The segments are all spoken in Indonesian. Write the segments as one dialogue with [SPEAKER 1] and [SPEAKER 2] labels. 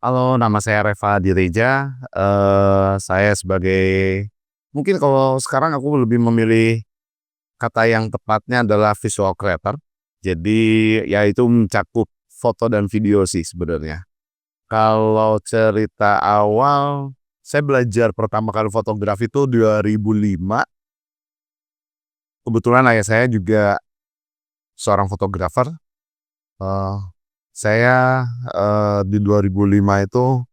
[SPEAKER 1] Halo, nama saya Reva Direja. Saya sebagai mungkin kalau sekarang aku lebih memilih kata yang tepatnya adalah visual creator. Jadi, ya itu mencakup foto dan video sih sebenarnya. Kalau cerita awal, saya belajar pertama kali fotografi itu 2005. Kebetulan ayah saya juga seorang fotografer. Eee, saya, di 2005 itu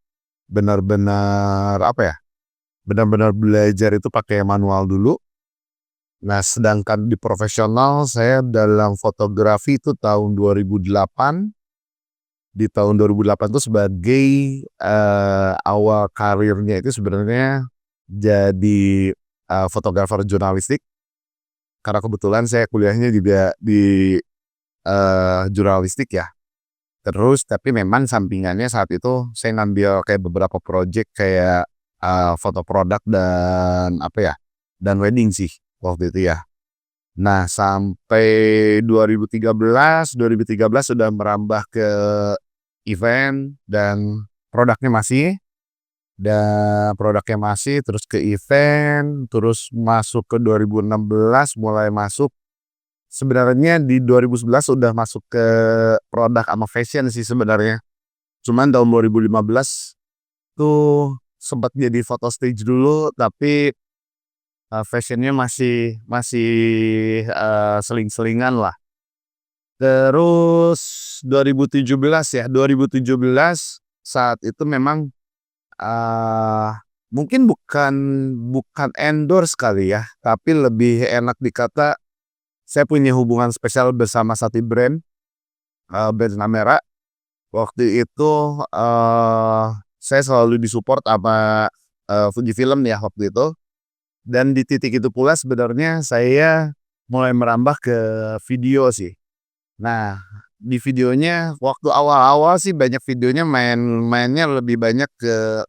[SPEAKER 1] benar-benar apa ya, benar-benar belajar itu pakai manual dulu. Nah, sedangkan di profesional saya dalam fotografi itu tahun 2008. Di tahun 2008 itu sebagai, awal karirnya itu sebenarnya jadi, fotografer jurnalistik, karena kebetulan saya kuliahnya juga di, jurnalistik ya. Terus tapi memang sampingannya saat itu saya ngambil kayak beberapa project kayak, foto produk dan apa ya, dan wedding sih waktu itu ya. Nah sampai 2013 sudah merambah ke event dan produknya masih, terus ke event, terus masuk ke 2016 mulai masuk. Sebenarnya di 2011 udah masuk ke produk sama fashion sih sebenarnya. Cuman tahun 2015 tuh sempat jadi foto stage dulu, tapi, fashion masih masih, seling-selingan lah. Terus 2017 ya, 2017 saat itu memang, eee, mungkin bukan bukan endorse kali ya, tapi lebih enak dikata saya punya hubungan spesial bersama satu brand, brand kamera. Waktu itu, saya selalu di-support sama, Fujifilm ya waktu itu, dan di titik itu pula sebenarnya saya mulai merambah ke video sih. Nah, di videonya waktu awal-awal sih banyak videonya mainnya lebih banyak ke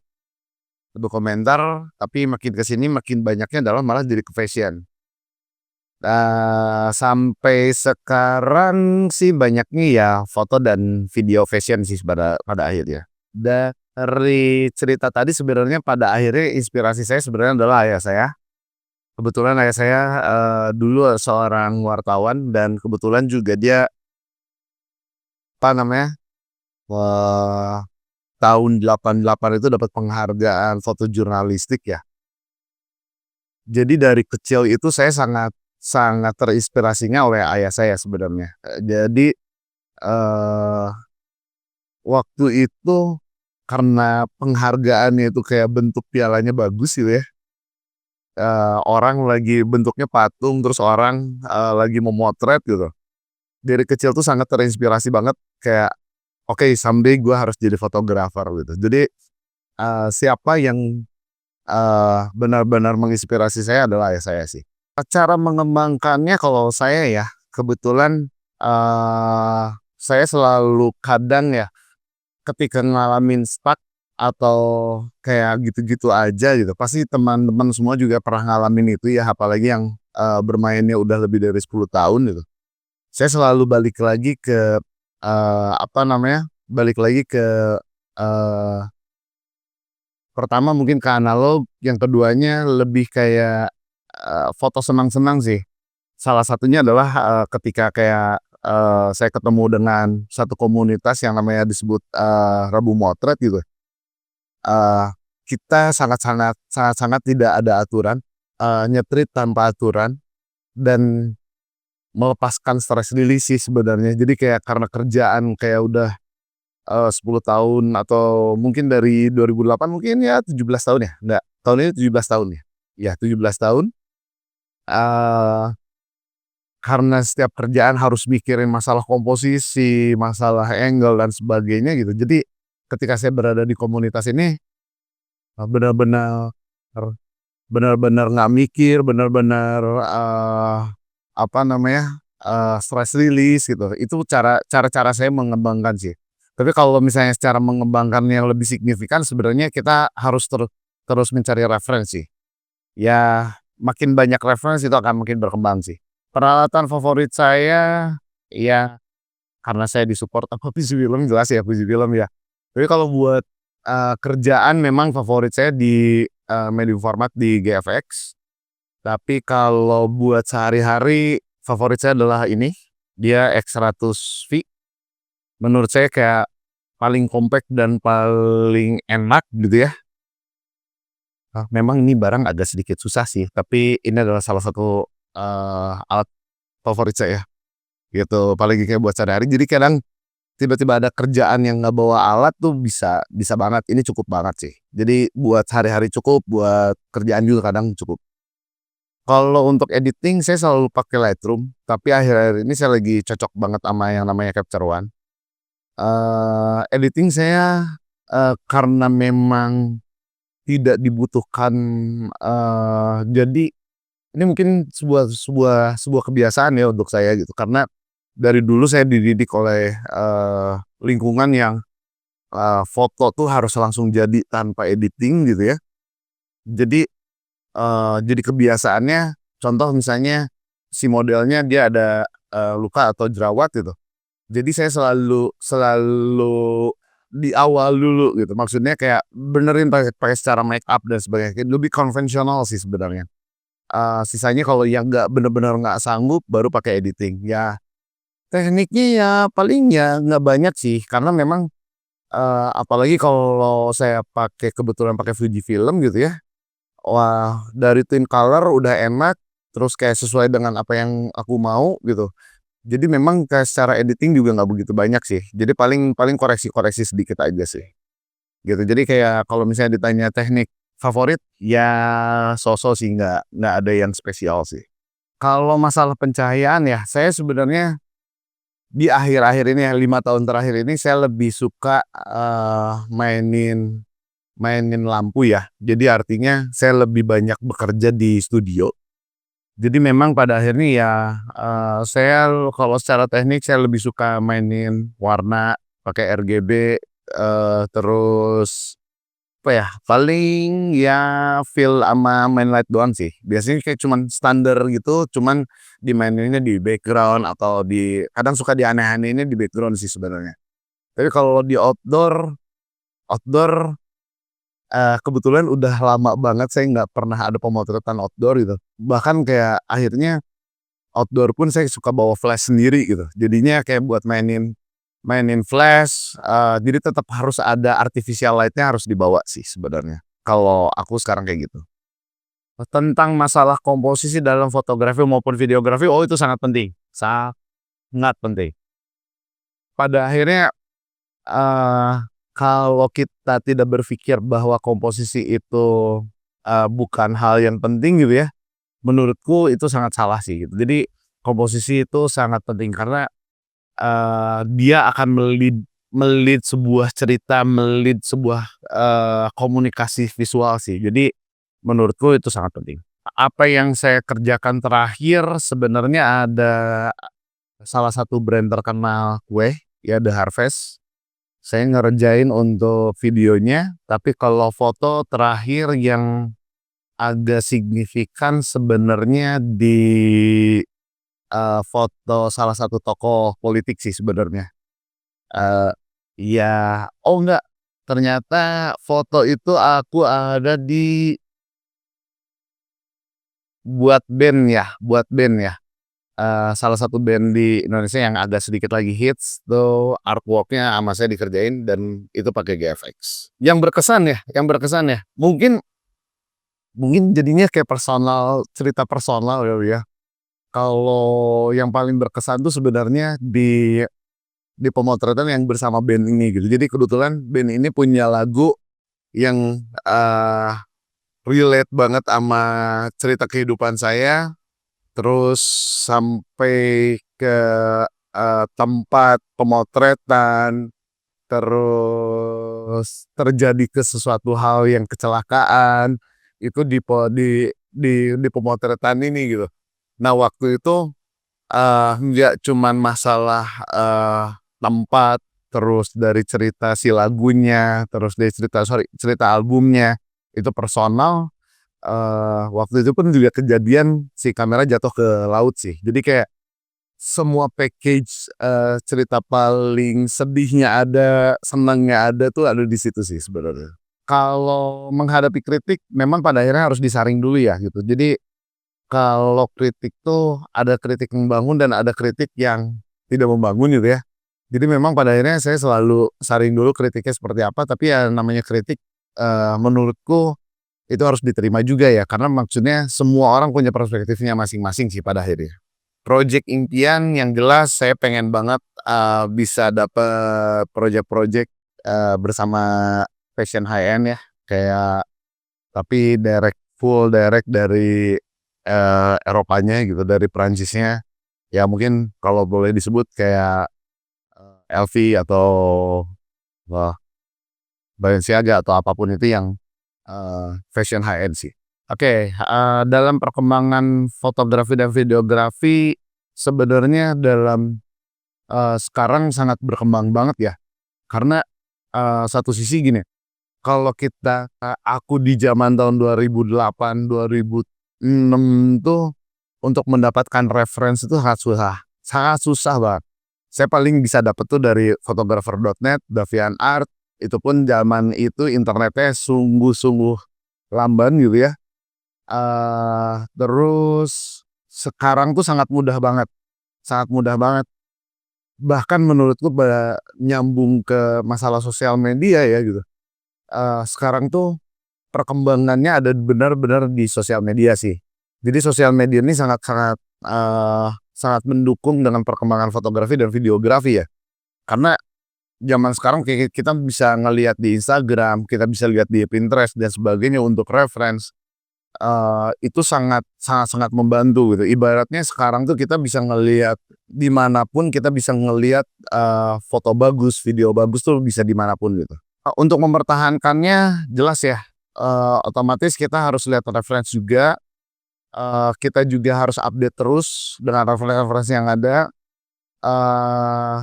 [SPEAKER 1] dokumenter, tapi makin ke sini makin banyaknya adalah malah jadi ke fashion. Sampai sekarang sih banyaknya ya foto dan video fashion sih pada pada akhirnya. Dari cerita tadi sebenarnya pada akhirnya inspirasi saya sebenarnya adalah ayah saya. Kebetulan ayah saya, dulu seorang wartawan dan kebetulan juga dia, apa namanya, eee, tahun 88 itu dapat penghargaan foto jurnalistik ya. Jadi dari kecil itu saya sangat sangat terinspirasinya oleh ayah saya sebenarnya. Jadi, eee, waktu itu karena penghargaannya itu kayak bentuk pialanya bagus gitu ya, orang lagi bentuknya patung, terus orang, lagi memotret gitu. Dari kecil tuh sangat terinspirasi banget kayak, "Oke, someday gue harus jadi fotografer," gitu. Jadi, siapa yang, benar-benar menginspirasi saya adalah ayah saya sih. Cara mengembangkannya kalau saya ya, kebetulan, saya selalu kadang ya, ketika ngalamin stuck atau kayak gitu-gitu aja gitu, pasti teman-teman semua juga pernah ngalamin itu ya, apalagi yang, bermainnya udah lebih dari 10 tahun gitu. Saya selalu balik lagi ke, apa namanya, balik lagi ke, eee, pertama mungkin ke analog, yang keduanya lebih kayak, foto senang-senang sih. Salah satunya adalah, ketika kayak, saya ketemu dengan satu komunitas yang namanya disebut, Rabu Motret gitu. Eee, kita sangat-sangat tidak ada aturan, nyetrit tanpa aturan dan melepaskan stress release sih sebenarnya. Jadi kayak karena kerjaan kayak udah, 10 tahun atau mungkin dari 2008 mungkin ya 17 tahun ya? Enggak, tahun ini 17 tahun ya? Iya 17 tahun, eee, karena setiap kerjaan harus mikirin masalah komposisi, masalah angle dan sebagainya gitu. Jadi ketika saya berada di komunitas ini, benar-benar benar-benar nggak mikir, benar-benar, apa namanya, stress release gitu. Itu cara-cara saya mengembangkan sih. Tapi kalau misalnya secara mengembangkan yang lebih signifikan sebenarnya kita harus terus mencari referensi. Ya makin banyak referensi itu akan makin berkembang sih. Peralatan favorit saya, ya karena saya di-support sama Fujifilm jelas ya Fujifilm ya. Tapi kalau buat, kerjaan memang favorit saya di, medium format di GFX, tapi kalau buat sehari-hari favorit saya adalah ini, dia X100V. Menurut saya kayak paling compact dan paling enak gitu ya. Memang ini barang agak sedikit susah sih, tapi ini adalah salah satu, alat favorit saya, gitu. Apalagi kayak buat sehari-hari, jadi kadang tiba-tiba ada kerjaan yang nggak bawa alat tuh bisa bisa banget, ini cukup banget sih. Jadi buat sehari-hari cukup, buat kerjaan juga kadang cukup. Kalau untuk editing saya selalu pakai Lightroom, tapi akhir-akhir ini saya lagi cocok banget sama yang namanya Capture One. Editing saya, karena memang tidak dibutuhkan, jadi ini mungkin sebuah kebiasaan ya untuk saya gitu, karena dari dulu saya dididik oleh, lingkungan yang, foto tuh harus langsung jadi tanpa editing gitu ya. Jadi kebiasaannya contoh misalnya si modelnya dia ada, luka atau jerawat gitu. Jadi saya selalu selalu di awal dulu gitu, maksudnya kayak benerin pakai pakai secara make up dan sebagainya, lebih konvensional sih sebenarnya. Sisanya kalau yang nggak bener-bener nggak sanggup baru pakai editing. Ya tekniknya ya paling ya nggak banyak sih, karena memang, apalagi kalau saya kebetulan pakai Fujifilm gitu ya. Wah, dari twin color udah enak, terus kayak sesuai dengan apa yang aku mau gitu. Jadi memang kayak secara editing juga nggak begitu banyak sih. Jadi paling paling koreksi-koreksi sedikit aja sih, gitu. Jadi kayak kalau misalnya ditanya teknik favorit, ya so-so sih, nggak ada yang spesial sih. Kalau masalah pencahayaan ya, saya sebenarnya di akhir-akhir ini ya, 5 tahun terakhir ini saya lebih suka, mainin mainin lampu ya. Jadi artinya saya lebih banyak bekerja di studio. Jadi memang pada akhirnya ya, saya kalau secara teknik saya lebih suka mainin warna pakai RGB, terus apa ya, paling ya feel ama main light doang sih. Biasanya kayak cuman standar gitu, cuman dimaininnya di background atau kadang suka dianeh-anehinnya di background sih sebenarnya. Tapi kalau di outdoor, kebetulan udah lama banget saya nggak pernah ada pemotretan outdoor gitu. Bahkan kayak akhirnya outdoor pun saya suka bawa flash sendiri gitu. Jadinya kayak buat mainin mainin flash, jadi tetap harus ada artificial light-nya harus dibawa sih sebenarnya, kalau aku sekarang kayak gitu. Tentang masalah komposisi dalam fotografi maupun videografi, oh itu sangat penting, sangat penting. Pada akhirnya, eee, kalau kita tidak berpikir bahwa komposisi itu, bukan hal yang penting gitu ya, menurutku itu sangat salah sih gitu. Jadi komposisi itu sangat penting karena, dia akan me-lead sebuah cerita, me-lead sebuah, komunikasi visual sih. Jadi menurutku itu sangat penting. Apa yang saya kerjakan terakhir sebenarnya ada salah satu brand terkenal kue, ya The Harvest. Saya ngerjain untuk videonya, tapi kalau foto terakhir yang agak signifikan sebenarnya di, foto salah satu tokoh politik sih sebenarnya. Eee, iya, oh enggak, ternyata foto itu aku ada di buat band ya, salah satu band di Indonesia yang agak sedikit lagi hits tuh artwork-nya sama saya dikerjain dan itu pakai GFX. Yang berkesan ya, mungkin mungkin jadinya kayak cerita personal kali ya. Kalau yang paling berkesan tuh sebenarnya di pemotretan yang bersama band ini gitu. Jadi kebetulan band ini punya lagu yang, relate banget sama cerita kehidupan saya, terus sampai ke, tempat pemotretan, terus terjadi sesuatu hal yang kecelakaan, itu di pemotretan ini gitu. Nah waktu itu, nggak cuman masalah, tempat, terus dari cerita si lagunya, terus dari cerita albumnya, itu personal, waktu itu pun juga kejadian si kamera jatuh ke laut sih. Jadi kayak semua package, cerita paling sedihnya ada, senangnya ada tuh ada di situ sih sebenarnya. Kalau menghadapi kritik memang pada akhirnya harus disaring dulu ya gitu. Jadi kalau kritik tuh ada kritik membangun dan ada kritik yang tidak membangun gitu ya. Jadi memang pada akhirnya saya selalu saring dulu kritiknya seperti apa, tapi ya namanya kritik, menurutku itu harus diterima juga ya, karena maksudnya semua orang punya perspektifnya masing-masing sih pada akhirnya. Project impian yang jelas saya pengen banget, bisa dapet project-project, bersama fashion high end ya, kayak tapi full direct dari, Eropanya gitu, dari Perancisnya. Ya mungkin kalau boleh disebut kayak, LV atau, wah, Balenciaga atau apapun itu yang, fashion high end sih. Oke, dalam perkembangan fotografi dan videografi sebenarnya dalam, sekarang sangat berkembang banget ya. Karena, satu sisi gini, kalau kita aku di zaman tahun 2008, 2006 tuh untuk mendapatkan referensi itu sangat susah banget. Saya paling bisa dapet tuh dari photographer.net, DeviantArt, itu pun zaman itu internetnya sungguh-sungguh lamban gitu ya. Terus sekarang tuh sangat mudah banget. Bahkan menurutku nyambung ke masalah sosial media ya gitu. Sekarang tuh perkembangannya ada benar-benar di sosial media sih. Jadi sosial media ini sangat mendukung dengan perkembangan fotografi dan videografi ya. Karena zaman sekarang kayak kita bisa ngelihat di Instagram, kita bisa lihat di Pinterest dan sebagainya untuk reference, itu sangat membantu gitu. Ibaratnya sekarang tuh kita bisa ngelihat dimanapun kita bisa ngelihat, foto bagus, video bagus tuh bisa dimanapun gitu. Untuk mempertahankannya jelas ya, otomatis kita harus lihat referensi juga, kita juga harus update terus dengan referensi yang ada. Eee,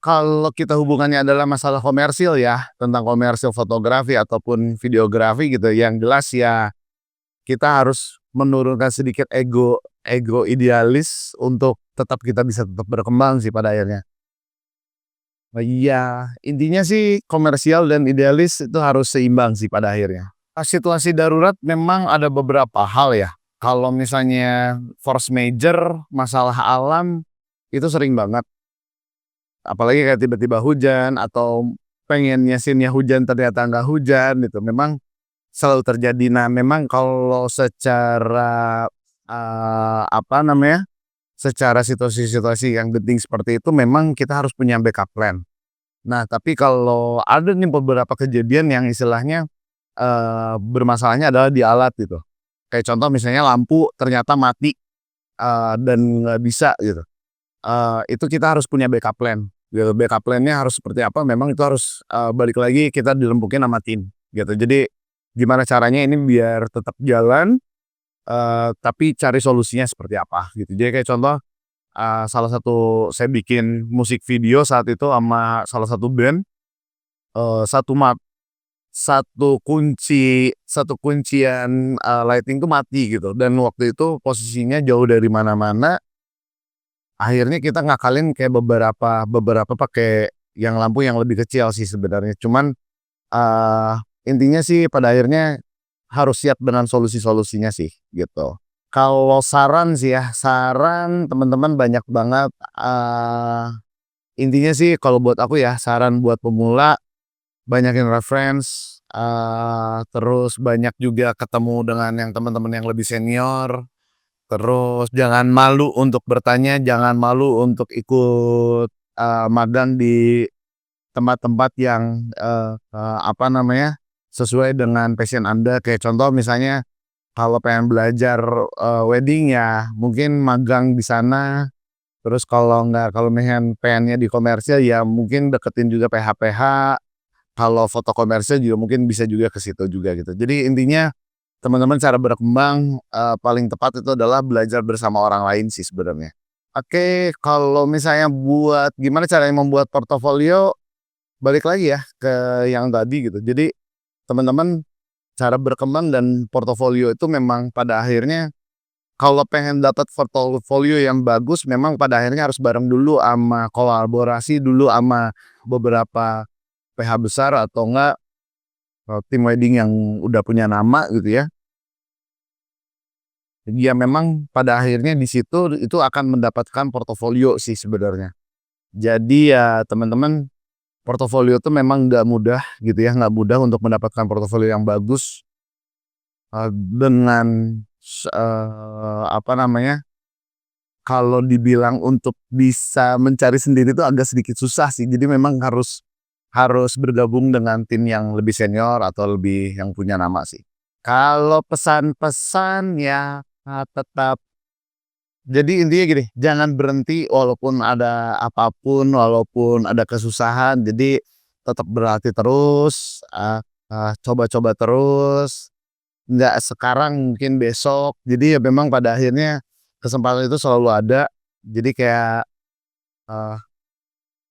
[SPEAKER 1] Kalau kita hubungannya adalah masalah komersil ya, tentang komersil fotografi ataupun videografi gitu, yang jelas ya kita harus menurunkan sedikit ego ego idealis untuk kita bisa tetap berkembang sih pada akhirnya. Iya, intinya sih komersial dan idealis itu harus seimbang sih pada akhirnya. Situasi darurat memang ada beberapa hal ya, kalau misalnya force major, masalah alam, itu sering banget. Apalagi kayak tiba-tiba hujan atau pengennya scene-nya hujan ternyata nggak hujan gitu, memang selalu terjadi. Nah memang kalau secara, apa namanya, secara situasi-situasi yang genting seperti itu memang kita harus punya backup plan. Nah tapi kalau ada nih beberapa kejadian yang istilahnya, bermasalahnya adalah di alat gitu. Kayak contoh misalnya lampu ternyata mati, dan nggak bisa gitu. Itu kita harus punya backup plan, gitu. Backup plan-nya harus seperti apa, memang itu harus, balik lagi kita dirembukin sama tim, gitu. Jadi, gimana caranya ini biar tetap jalan, tapi cari solusinya seperti apa, gitu. Jadi kayak contoh, salah satu saya bikin musik video saat itu sama salah satu band, eee, satu mat satu kuncian, lighting tuh mati gitu, dan waktu itu posisinya jauh dari mana-mana. Akhirnya kita ngakalin kayak beberapa beberapa pakai yang lampu yang lebih kecil sih sebenarnya. Cuman, eee, intinya sih pada akhirnya harus siap dengan solusi-solusinya sih, gitu. Kalau saran sih ya, saran teman-teman banyak banget, intinya sih kalau buat aku ya, saran buat pemula, banyakin reference, terus banyak juga ketemu dengan yang teman-teman yang lebih senior. Terus jangan malu untuk bertanya, jangan malu untuk ikut, magang di tempat-tempat yang, apa namanya, sesuai dengan passion Anda. Kayak contoh misalnya kalau pengen belajar, wedding ya mungkin magang di sana, terus kalau misalnya pengennya di komersil ya mungkin deketin juga PH-PH, kalau foto komersil juga mungkin bisa juga ke situ juga gitu. Jadi intinya teman-teman cara berkembang, paling tepat itu adalah belajar bersama orang lain sih sebenarnya. Oke, kalau misalnya buat gimana caranya membuat portofolio, balik lagi ya ke yang tadi gitu. Jadi teman-teman cara berkembang dan portofolio itu memang pada akhirnya Kalau pengen dapat portofolio yang bagus memang pada akhirnya harus bareng dulu ama kolaborasi dulu ama beberapa PH besar atau enggak, tim wedding yang udah punya nama gitu ya. Ya memang pada akhirnya di situ itu akan mendapatkan portofolio sih sebenarnya. Jadi ya teman-teman, portofolio tuh memang nggak mudah gitu ya, nggak mudah untuk mendapatkan portofolio yang bagus, dengan apa namanya, kalau dibilang untuk bisa mencari sendiri itu agak sedikit susah sih. Jadi memang harus harus bergabung dengan tim yang lebih senior atau lebih yang punya nama sih. Kalau pesan-pesan ya, tetap jadi intinya gini, jangan berhenti walaupun ada apapun, walaupun ada kesusahan, jadi tetap berlatih terus, coba-coba terus, nggak sekarang mungkin besok. Jadi ya memang pada akhirnya kesempatan itu selalu ada. Jadi kayak, eee,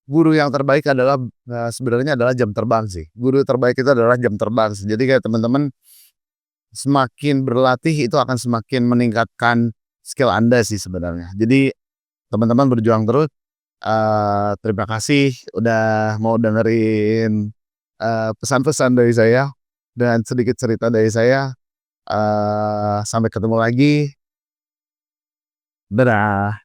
[SPEAKER 1] guru yang terbaik adalah, sebenarnya adalah jam terbang sih. Guru terbaik itu adalah jam terbang sih. Jadi kayak teman-teman semakin berlatih itu akan semakin meningkatkan skill Anda sih sebenarnya. Jadi teman-teman berjuang terus, terima kasih udah mau dengerin, pesan-pesan dari saya dan sedikit cerita dari saya, sampai ketemu lagi, dadah.